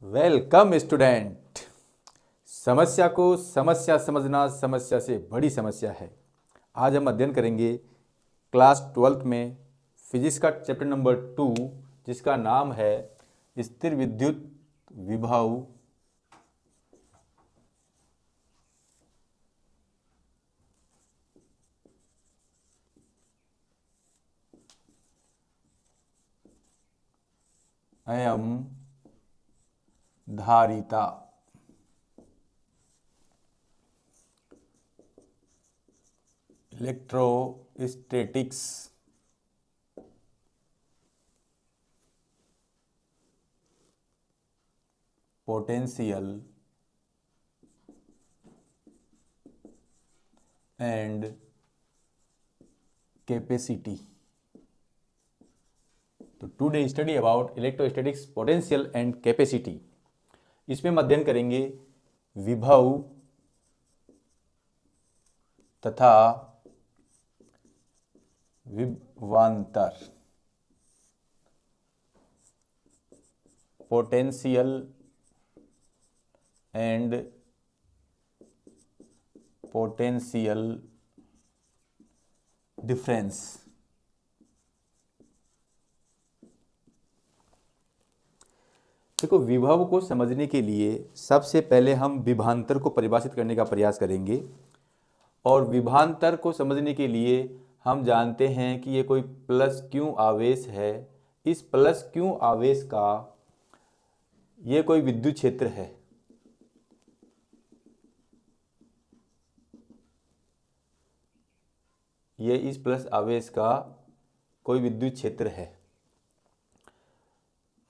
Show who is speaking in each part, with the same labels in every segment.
Speaker 1: Welcome student. समस्या को समस्या समझना समस्या से बड़ी समस्या है। आज हम अध्ययन करेंगे क्लास 12th में फिजिक्स का चैप्टर नंबर 2 जिसका नाम है स्थिर विद्युत विभव एवं धारिता। Electrostatics potential and capacity. तो today study about electrostatics potential and capacity. इसमें हम अध्ययन करेंगे विभव तथा विभवांतर, पोटेंशियल एंड पोटेंशियल डिफरेंस। देखो, विभव को समझने के लिए सबसे पहले हम विभवांतर को परिभाषित करने का प्रयास करेंगे। और विभवांतर को समझने के लिए हम जानते हैं कि ये कोई प्लस क्यू आवेश है। इस प्लस क्यू आवेश का ये कोई विद्युत क्षेत्र है। ये इस प्लस आवेश का कोई विद्युत क्षेत्र है।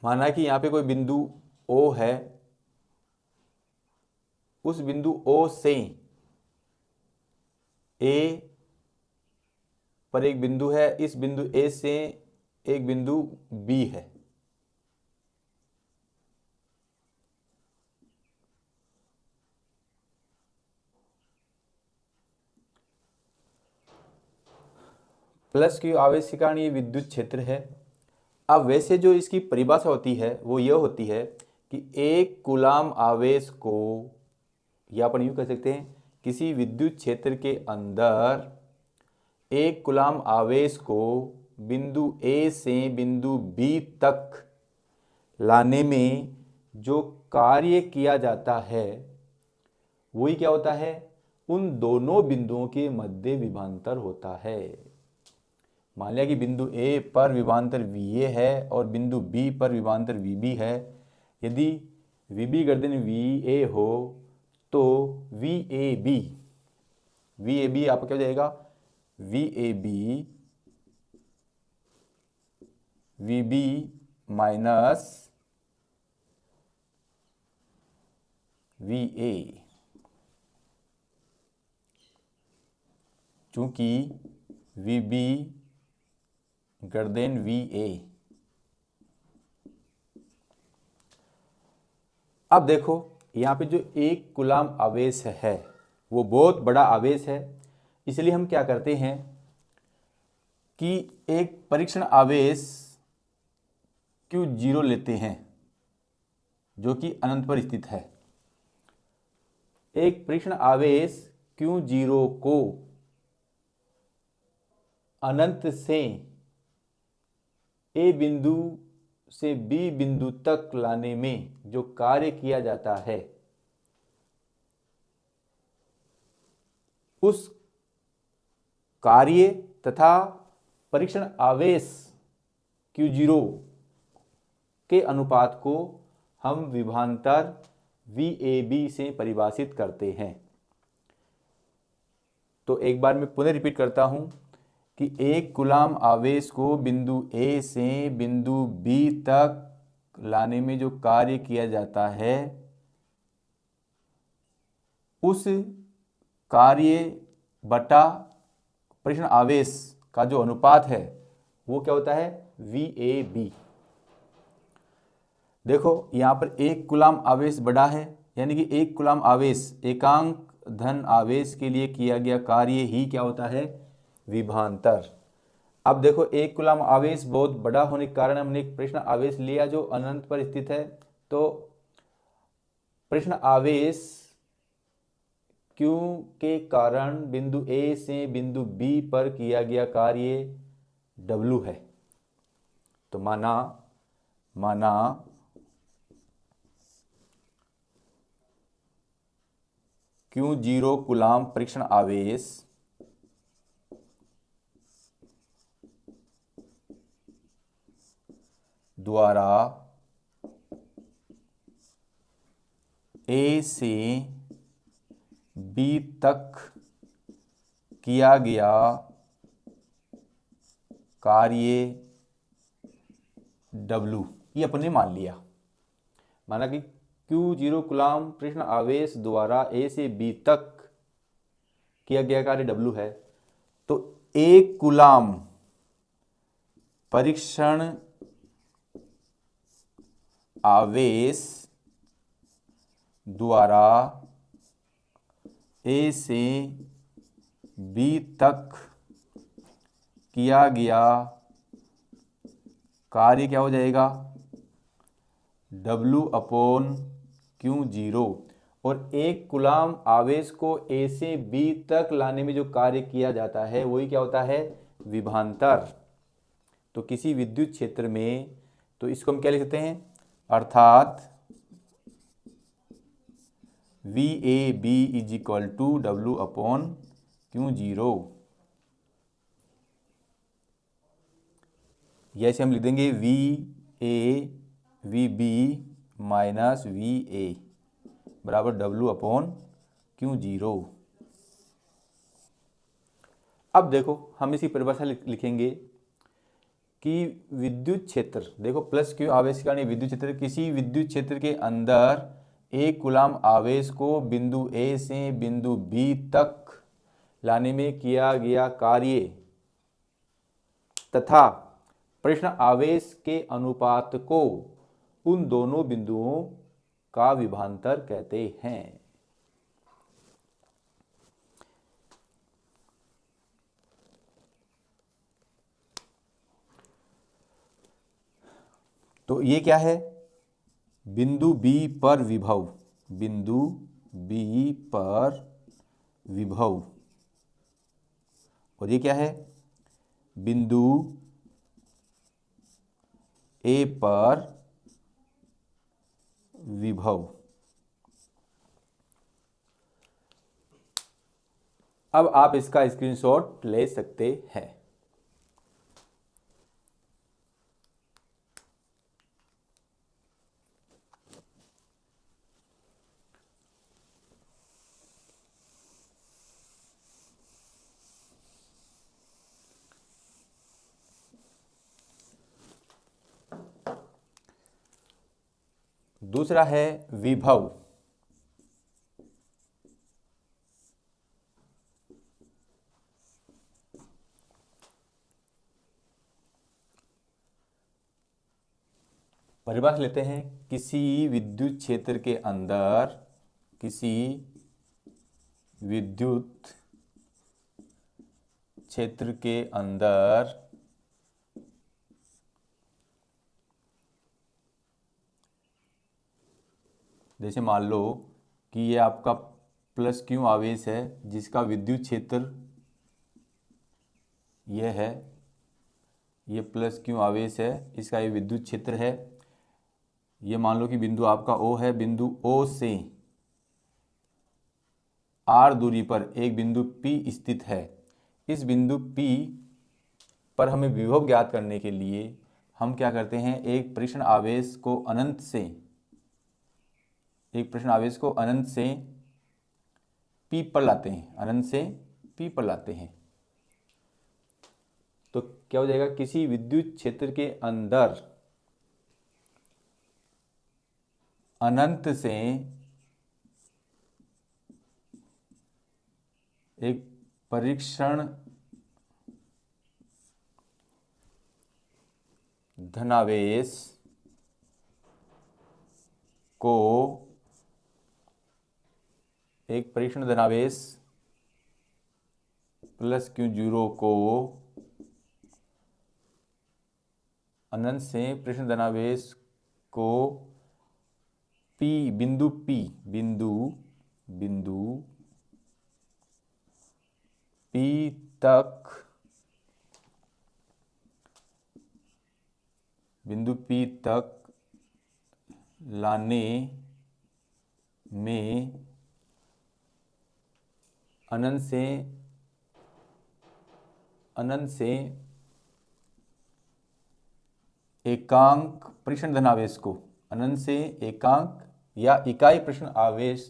Speaker 1: माना कि यहाँ पे कोई बिंदु O है, उस बिंदु O से A पर एक बिंदु है, इस बिंदु A से एक बिंदु B है। प्लस क्यू आवेश के कारण ये विद्युत क्षेत्र है। अब वैसे जो इसकी परिभाषा होती है वो यह होती है कि एक कूलाम आवेश को, या अपन यूँ कह सकते हैं, किसी विद्युत क्षेत्र के अंदर एक कूलाम आवेश को बिंदु A से बिंदु B तक लाने में जो कार्य किया जाता है वही क्या होता है, उन दोनों बिंदुओं के मध्य विभवांतर होता है। मान लिया कि बिंदु A पर विभवांतर VA है और बिंदु B पर विभवांतर VB है। यदि VB गर्दन VA हो तो VAB आपका क्या हो जाएगा, VAB VB माइनस VA। चूंकि VB गर्दन VA। अब देखो, यहाँ पे जो एक कूलाम आवेश है वो बहुत बड़ा आवेश है। इसलिए हम क्या करते हैं कि एक परीक्षण आवेश Q0 लेते हैं जो कि अनंत पर स्थित है। एक परीक्षण आवेश Q0 को अनंत से A बिंदु से B बिंदु तक लाने में जो कार्य किया जाता है उस कार्य तथा परीक्षण आवेश Q0 के अनुपात को हम विभवांतर VAB से परिभाषित करते हैं। तो एक बार मैं पुनः रिपीट करता हूं कि एक कूलाम आवेश को बिंदु A से बिंदु B तक लाने में जो कार्य किया जाता है उस कार्य बटा परीक्षण आवेश का जो अनुपात है वो क्या होता है, VAB। देखो, यहाँ पर एक कूलाम आवेश बड़ा है, यानी कि एक कूलाम आवेश एकांक धन आवेश के लिए किया गया कार्य ही क्या होता है, विभवांतर। अब देखो, एक कूलाम आवेश बहुत बड़ा होने के कारण हमने एक प्रश्न आवेश लिया जो अनंत पर स्थित है, तो पृष्ठ आवेश Q के कारण बिंदु A से बिंदु B पर किया गया कार्य W है। तो माना Q0 कूलाम परीक्षण आवेश द्वारा A से B तक किया गया कार्य W, ये अपने मान लिया। माना कि Q0 कूलाम पृष्ठ आवेश द्वारा A से B तक किया गया कार्य W है। तो 1 कूलाम परीक्षण आवेश द्वारा A से B तक किया गया कार्य क्या हो जाएगा? W/Q0। और 1 कूलाम आवेश को A से B तक लाने में जो कार्य किया जाता है वही क्या होता है? विभवांतर। तो किसी विद्युत क्षेत्र में, तो इसको हम क्या लिख सकते हैं? अर्थात VAB = W/Q0। ऐसे हम लिख देंगे VAVB - VA बराबर W/Q0। अब देखो हम इसी परिभाषा लिखेंगे कि विद्युत क्षेत्र, देखो प्लस Q आवेश के कारण विद्युत क्षेत्र, किसी विद्युत क्षेत्र के अंदर 1 कूलाम आवेश को बिंदु A से बिंदु B तक लाने में किया गया कार्य तथा पृष्ठ आवेश के अनुपात को उन दोनों बिंदुओं का विभवांतर कहते हैं। तो ये क्या है? बिंदु B पर विभव, बिंदु B पर विभव। और ये क्या है? बिंदु A पर विभव। अब आप इसका स्क्रीनशॉट ले सकते हैं। दूसरा है विभव। परिभाषा लेते हैं, किसी विद्युत क्षेत्र के अंदर, किसी विद्युत क्षेत्र के अंदर जैसे मान लो कि ये आपका प्लस Q आवेश है जिसका विद्युत क्षेत्र ये है, ये प्लस Q आवेश है, इसका ये विद्युत क्षेत्र है। ये मान लो कि बिंदु आपका O है, बिंदु O से R दूरी पर एक बिंदु P स्थित है। इस बिंदु P पर हमें विभव ज्ञात करने के लिए हम क्या करते हैं? एक परीक्षण आवेश को अनंत से P पर लाते हैं, अनंत से P पर लाते हैं। तो क्या हो जाएगा? किसी विद्युत क्षेत्र के अंदर अनंत से एक परीक्षण धनावेश को, एक परीक्षण धनावेश प्लस Q0 को अनंत से परीक्षण धनावेश को P बिंदु P बिंदु बिंदु P तक बिंदु P तक लाने में अनंत से एकांक परीक्षण धनावेश को, अनंत से एकांक या इकाई परीक्षण आवेश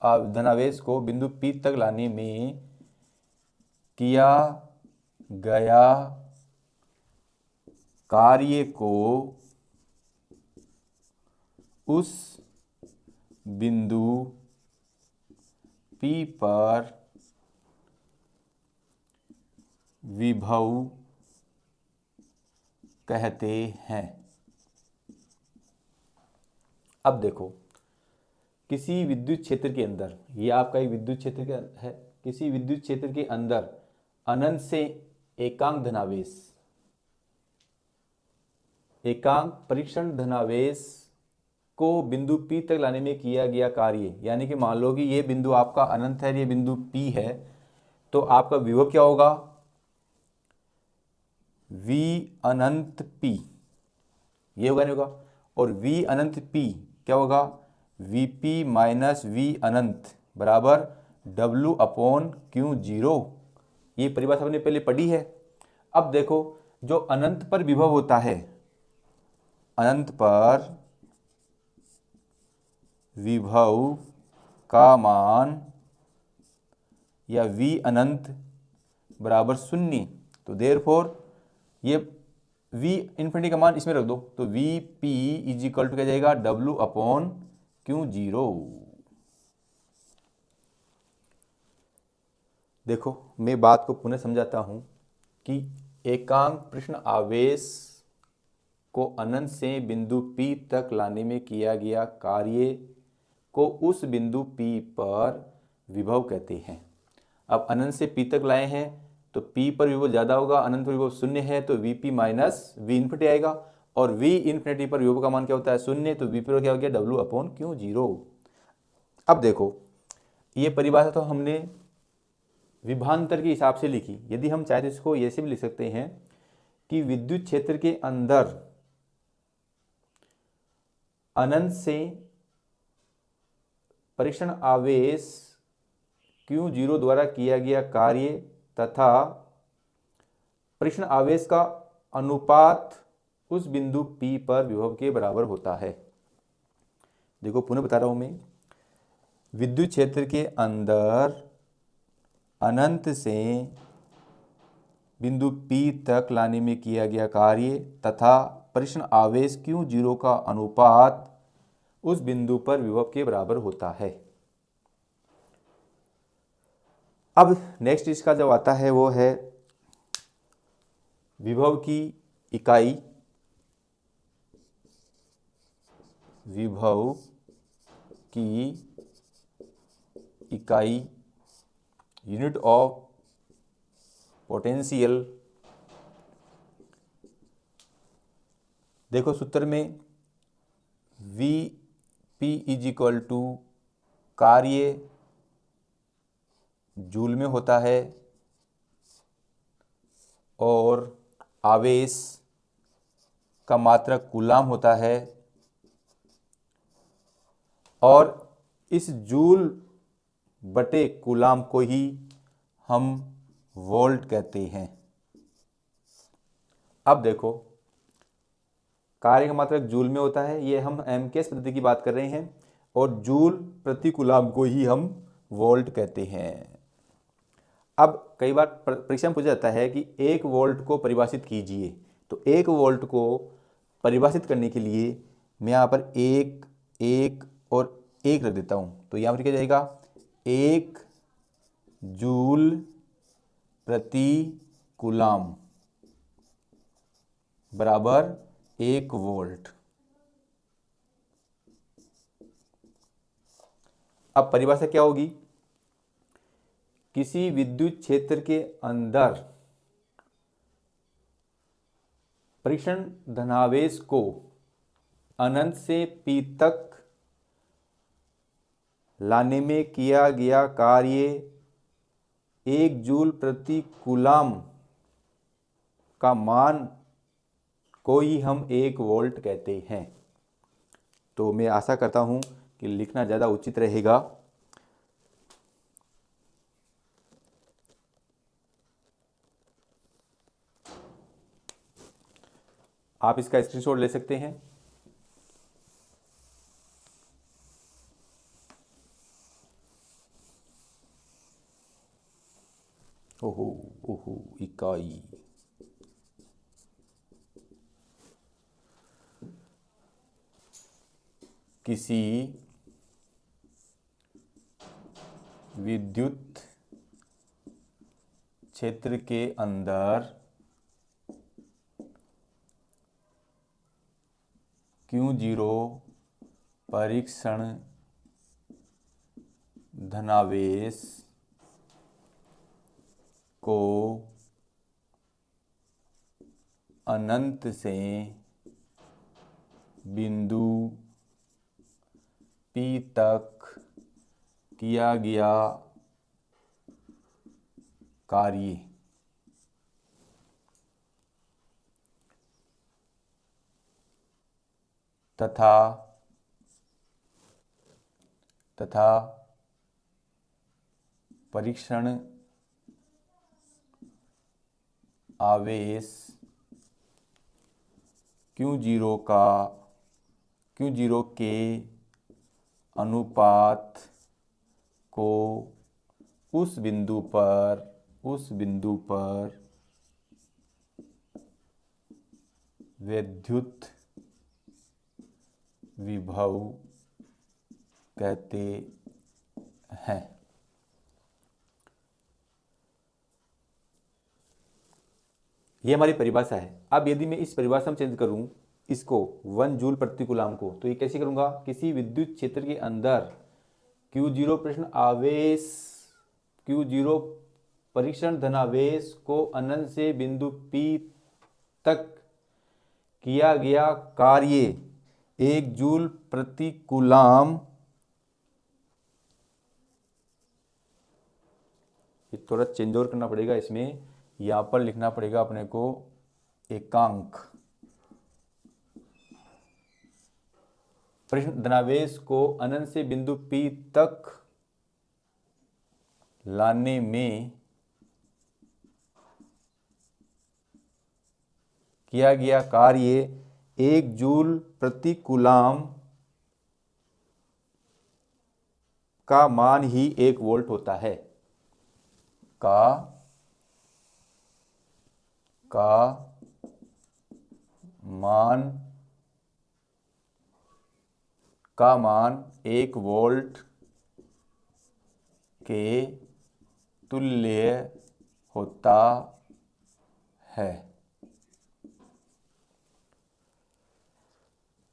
Speaker 1: धनावेश को बिंदु P तक लाने में किया गया कार्य को उस बिंदु P पर विभव कहते हैं। अब देखो, किसी विद्युत क्षेत्र के अंदर, ये आपका एक विद्युत क्षेत्र है, किसी विद्युत क्षेत्र के अंदर अनंत से एकांक धनावेश, एकांक परीक्षण धनावेश को बिंदु P तक लाने में किया गया कार्य, यानी कि मान लो कि ये बिंदु आपका अनंत है, ये बिंदु P है, तो आपका विभव क्या होगा, V अनंत P, ये होगा नहीं होगा, और V अनंत P क्या होगा, Vp माइनस V अनंत बराबर W अपॉन Q0। ये परिभाषा हमने पहले पढ़ी है। अब देखो, जो अनंत पर विभव होता है, अनंत पर विभव का मान या V अनंत बराबर 0, तो देयरफॉर ये V इन्फिनिटी का मान इसमें रख दो, तो Vp इज इक्वल टू क्या जाएगा, W अपॉन Q0। देखो, मैं बात को पुनः समझाता हूं कि एकांक प्रश्न आवेश को अनंत से बिंदु P तक लाने में किया गया कार्य को उस बिंदु P पर विभव कहते हैं। अब अनंत से P तक लाए हैं तो P पर विभव ज़्यादा होगा, अनंत पर विभव 0 है तो Vp माइनस V इन्फिनिटी आएगा, और V इन्फिनिटी पर विभव का मान क्या होता है, 0, तो V पर क्या हो गया, W अपॉन Q0। अब देखो, ये परिभाषा तो हमने विभवांतर के हिसाब से लिखी। यदि हम चाहे तो इसको ऐसे भी लिख सकते हैं कि विद्युत क्षेत्र के अंदर अनंत से परीक्षण आवेश Q0 द्वारा किया गया कार्य तथा परीक्षण आवेश का अनुपात उस बिंदु P पर विभव के बराबर होता है। देखो, पुनः बता रहा हूं मैं, विद्युत क्षेत्र के अंदर अनंत से बिंदु P तक लाने में किया गया कार्य तथा परीक्षण आवेश Q0 का अनुपात उस बिंदु पर विभव के बराबर होता है। अब नेक्स्ट इसका जब आता है वो है विभव की इकाई, विभव की इकाई यूनिट ऑफ पोटेंशियल। देखो, सूत्र में Vp इज इक्वल टू कार्य जूल में होता है और आवेश का मात्रक कूलाम होता है, और इस जूल बटे कूलाम को ही हम वोल्ट कहते हैं। अब देखो, कार्य का मात्रक जूल में होता है, ये हम एमकेएस पद्धति की बात कर रहे हैं, और जूल प्रति कूलाम को ही हम वोल्ट कहते हैं। अब कई बार परीक्षा में पूछा जाता है कि 1 वोल्ट को परिभाषित कीजिए, तो 1 वोल्ट को परिभाषित करने के लिए मैं यहाँ पर 1, 1 और 1 रख देता हूँ, तो यहाँ पर क्या जाएगा, 1 जूल प्रति कूलाम बराबर 1 वोल्ट। अब परिभाषा क्या होगी, किसी विद्युत क्षेत्र के अंदर परीक्षण धनावेश को अनंत से P तक लाने में किया गया कार्य 1 जूल प्रति कूलाम का मान को ही हम 1 वोल्ट कहते हैं। तो मैं आशा करता हूँ कि लिखना ज़्यादा उचित रहेगा। आप इसका स्क्रीनशॉट ले सकते हैं। ओहो ओहो, इकाई। किसी विद्युत क्षेत्र के अंदर Q0 परीक्षण धनावेश को अनंत से बिंदु P तक किया गया कार्य तथा परीक्षण आवेश Q0 के अनुपात को उस बिंदु पर विद्युत विभव कहते हैं। ये हमारी परिभाषा है। अब यदि मैं इस परिभाषा में चेंज करूं इसको 1 जूल प्रति कूलाम को, तो ये कैसे करूंगा? किसी विद्युत क्षेत्र के अंदर Q0 परीक्षण धनावेश को अनंत से बिंदु P तक किया गया कार्य 1 जूल प्रति कूलाम। थोड़ा चेंज और करना पड़ेगा इसमें, यहां पर लिखना पड़ेगा अपने को एकांक। परीक्षण धनावेश को अनंत से बिंदु P तक लाने में किया गया कार्य 1 जूल प्रति कूलाम का मान ही 1 वोल्ट होता है। का मान 1 वोल्ट के तुल्य होता है।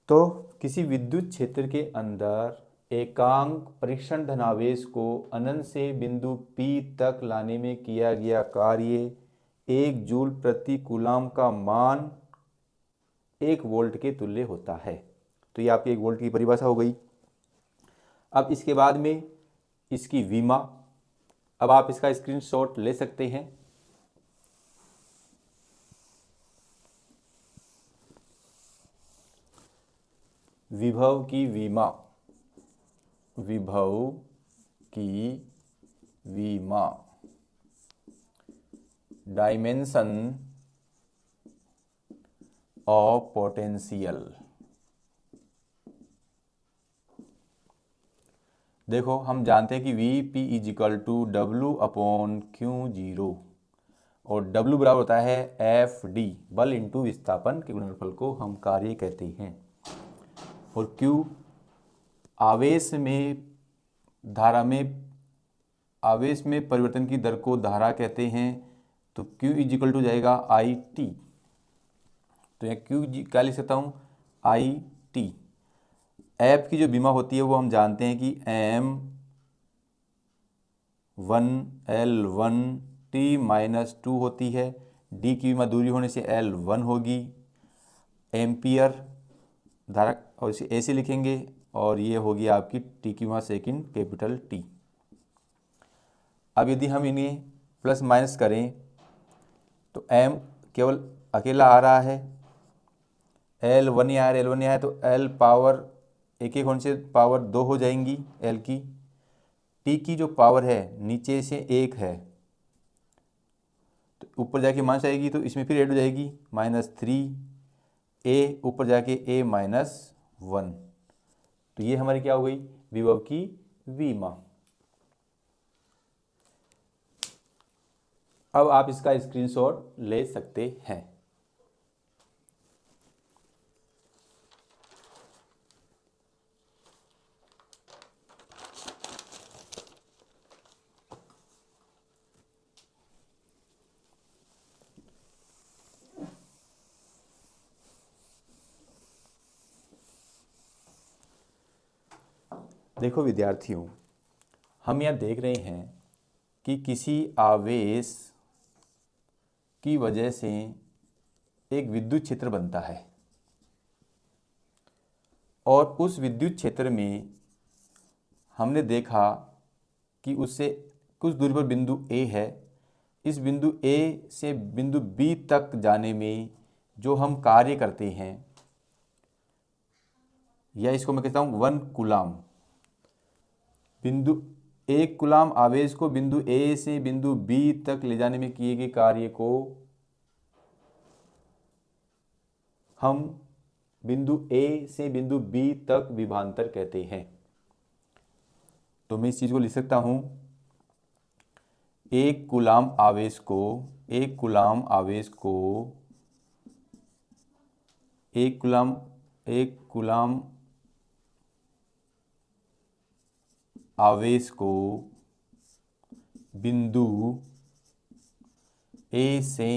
Speaker 1: तो किसी विद्युत क्षेत्र के अंदर एकांक परीक्षण धनावेश को अनंत से बिंदु P तक लाने में किया गया कार्य 1 जूल प्रति कूलाम का मान 1 वोल्ट के तुल्य होता है। तो ये आपकी 1 वोल्ट की परिभाषा हो गई। अब इसके बाद में इसकी विमा, अब आप इसका स्क्रीनशॉट ले सकते हैं। विभव की विमा डायमेंशन ऑफ पोटेंशियल। देखो हम जानते हैं कि Vp = W/Q0 और W बराबर होता है FD, बल इंटू विस्थापन के गुणनफल को हम कार्य कहते हैं। और Q आवेश में परिवर्तन की दर को धारा कहते हैं। तो Q = जाएगा IT। तो यहाँ Q क्या लिख सकता हूँ? IT। F की जो विमा होती है वो हम जानते हैं कि M1L1T-2 होती है। D की विमा दूरी होने से L1 होगी। एम्पियर धारा, और इसे ऐसे लिखेंगे और ये होगी आपकी टी की वहाँ सेकंड कैपिटल टी। अब यदि हम इन्हें प्लस माइनस करें तो m केवल अकेला आ रहा है, l 1 ही आया, l 1 ही आया, तो l पावर एक एक होने से पावर 2 हो जाएंगी l की। t की जो पावर है नीचे से 1 है, तो ऊपर जाके माइनस आएगी, तो इसमें फिर ऐड हो जाएगी -3 a, ऊपर जाके a -1। तो ये हमारी क्या हो गई, विभव की विमा। अब आप इसका स्क्रीनशॉट ले सकते हैं। देखो विद्यार्थियों, हम यह देख रहे हैं कि किसी आवेश की वजह से एक विद्युत क्षेत्र बनता है और उस विद्युत क्षेत्र में हमने देखा कि उससे कुछ दूरी पर बिंदु A है। इस बिंदु A से बिंदु B तक जाने में जो हम कार्य करते हैं, या इसको मैं कहता हूँ 1 कूलाम, बिंदु 1 कूलाम आवेश को बिंदु A से बिंदु B तक ले जाने में किए गए कार्य को हम बिंदु A से बिंदु B तक विभवांतर कहते हैं। तो मैं इस चीज़ को लिख सकता हूँ, 1 कूलाम आवेश को 1 कूलाम आवेश को 1 कूलाम आवेश को बिंदु A से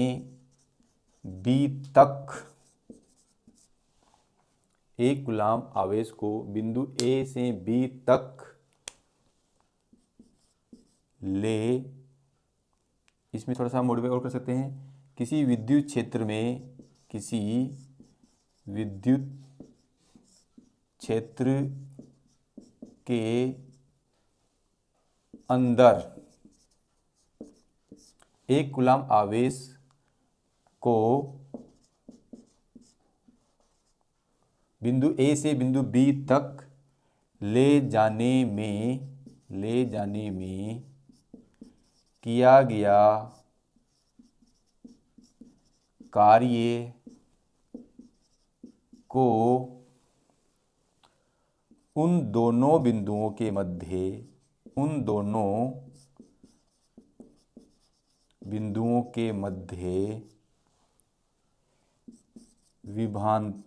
Speaker 1: B तक, 1 कूलाम आवेश को बिंदु A से B तक ले, इसमें थोड़ा सा मॉडिफाई और कर सकते हैं, किसी विद्युत क्षेत्र में, किसी विद्युत क्षेत्र के अंदर 1 कूलाम आवेश को बिंदु A से बिंदु B तक ले जाने में किया गया कार्य को उन दोनों बिंदुओं के मध्य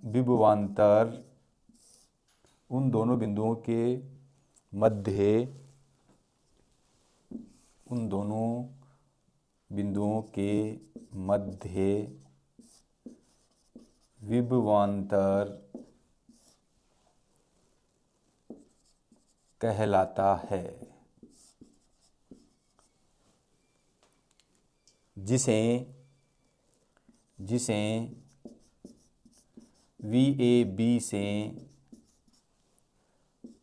Speaker 1: विभवांतर, उन दोनों बिंदुओं के मध्य विभवांतर कहलाता है, जिसे VAB से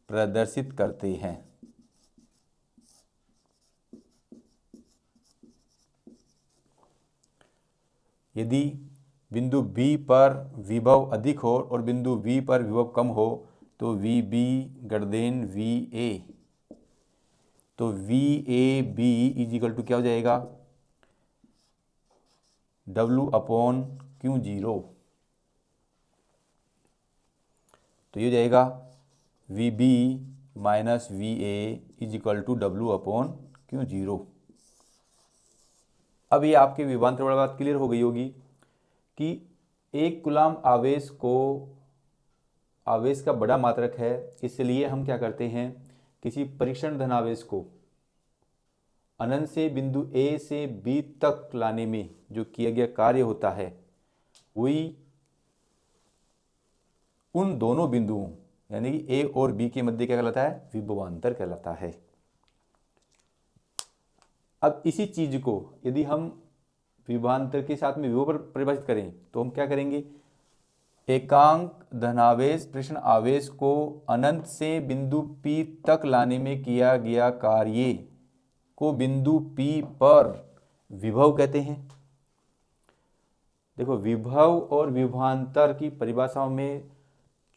Speaker 1: प्रदर्शित करते हैं। यदि बिंदु B पर विभव अधिक हो और बिंदु V पर विभव कम हो तो VB > VA, तो VAB = क्या हो जाएगा, W/Q0। तो ये हो जाएगा VB - VA = W/Q0। अब ये आपके विभवांतर वाली बात क्लियर हो गई होगी कि 1 कूलाम आवेश का बड़ा मात्रक है, इसलिए हम क्या करते हैं, किसी परीक्षण धनावेश को अनंत से बिंदु A से B तक लाने में जो किया गया कार्य होता है वही उन दोनों बिंदुओं यानी कि A और B के मध्य क्या कहलाता है, विभवांतर कहलाता है। अब इसी चीज को यदि हम विभवांतर के साथ में विभव पर परिभाषित करें तो हम क्या करेंगे, एकांक धनावेश प्रश्न आवेश को अनंत से बिंदु P तक लाने में किया गया कार्य को बिंदु P पर विभव कहते हैं। देखो, विभव और विभवांतर की परिभाषाओं में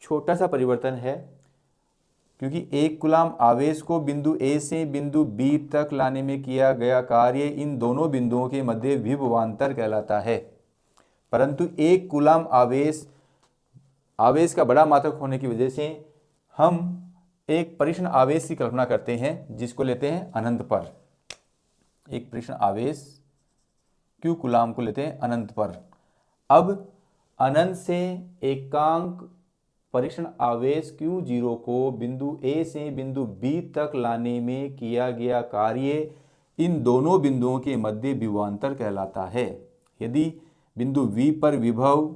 Speaker 1: छोटा सा परिवर्तन है, क्योंकि एक कूलाम आवेश को बिंदु A से बिंदु B तक लाने में किया गया कार्य इन दोनों बिंदुओं के मध्य विभवांतर कहलाता है। परंतु एक कूलाम आवेश का बड़ा मात्रक होने की वजह से हम एक परिष्ण आवेश की कल्पना करते हैं, जिसको लेते हैं अनंत पर। एक परिष्ण आवेश Q कूलाम को लेते हैं अनंत पर। अब अनंत से एकांक परिष्ण आवेश Q0 को बिंदु A से बिंदु B तक लाने में किया गया कार्य इन दोनों बिंदुओं के मध्य विभवांतर कहलाता है। यदि बिंदु V पर विभव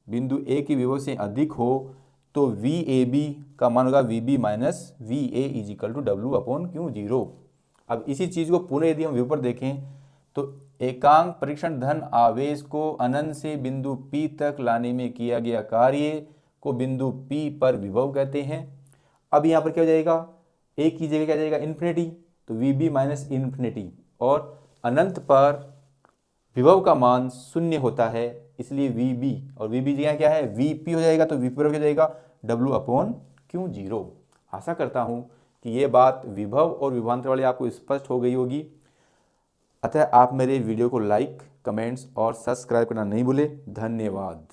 Speaker 1: बिंदु A के विभव से अधिक हो तो VAB का मान होगा VB minus VA is equal to W/Q0। अब इसी चीज़ को पुनः यदि हम व्यू पर देखें तो एकांक परीक्षण धन आवेश को अनंत से बिंदु P तक लाने में किया गया कार्य को बिंदु P पर विभव कहते हैं। अब यहाँ पर क्या हो जाएगा, A की जगह क्या जाएगा इन्फिनिटी, तो VB माइनस इन्फिनिटी, और अनंत पर विभव का मान शून्य होता है, इसलिए VB और VB जगह क्या है VP हो जाएगा, तो VP पर क्या हो जाएगा W/Q0। आशा करता हूँ कि ये बात विभव और विभवांतर वाली आपको स्पष्ट हो गई होगी। अतः आप मेरे वीडियो को लाइक, कमेंट्स और सब्सक्राइब करना नहीं भूलें। धन्यवाद।